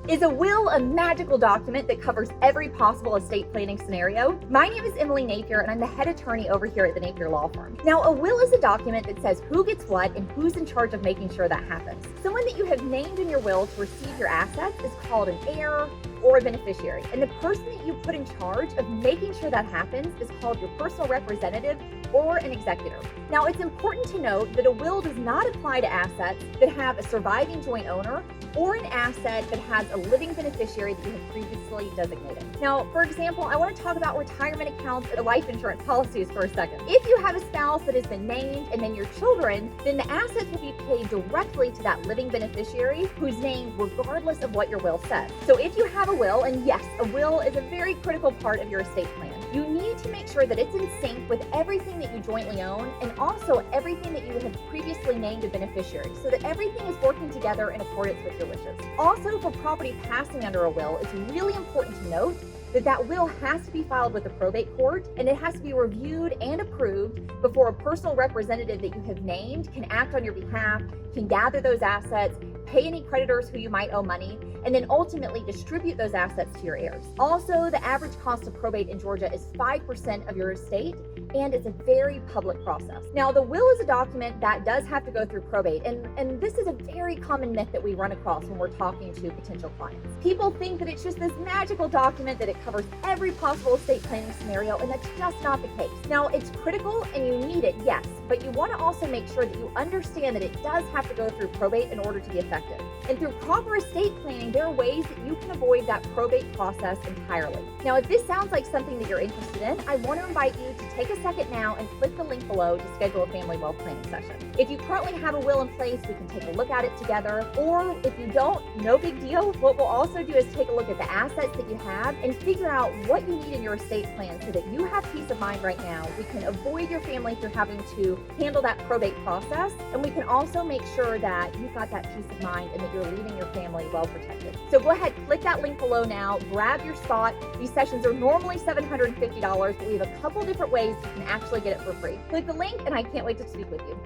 Is a will a magical document that covers every possible estate planning scenario? My name is Emily Napier, and I'm the head attorney over here at the Napier Law Firm. Now, a will is a document that says who gets what and who's in charge of making sure that happens. Someone that you have named in your will to receive your assets is called an heir or a beneficiary. And the person that you put in charge of making sure that happens is called your personal representative or an executor. Now, it's important to note that a will does not apply to assets that have a surviving joint owner or an asset that has a living beneficiary that you have previously designated. Now, for example, I want to talk about retirement accounts or life insurance policies for a second. If you have a spouse that has been named and then your children, then the assets will be paid directly to that living beneficiary who's named regardless of what your will says. So if you have a will, and yes, a will is a very critical part of your estate plan, you need to make sure that it's in sync with everything that you jointly own and also everything that you have previously named a beneficiary so that everything is working together in accordance with your wishes. Also, for property passing under a will, it's really important to note that will has to be filed with the probate court, and it has to be reviewed and approved before a personal representative that you have named can act on your behalf, can gather those assets, pay any creditors who you might owe money, and then ultimately distribute those assets to your heirs. Also, the average cost of probate in Georgia is 5% of your estate, and it's a very public process. Now, the will is a document that does have to go through probate, and this is a very common myth that we run across when we're talking to potential clients. People think that it's just this magical document that it covers every possible estate planning scenario, and that's just not the case. Now, it's critical and you need it, yes, but you want to also make sure that you understand that it does have to go through probate in order to be effective. And through proper estate planning, there are ways that you can avoid that probate process entirely. Now, if this sounds like something that you're interested in, I want to invite you to take a second now and click the link below to schedule a family wealth planning session. If you currently have a will in place, we can take a look at it together. Or if you don't, no big deal. What we'll also do is take a look at the assets that you have and figure out what you need in your estate plan so that you have peace of mind right now. We can avoid your family through having to handle that probate process, and we can also make sure that you've got that peace of mind and that you're leaving your family well protected. So go ahead, click that link below now, grab your spot. These sessions are normally $750, but we have a couple different ways you can actually get it for free. Click the link, and I can't wait to speak with you.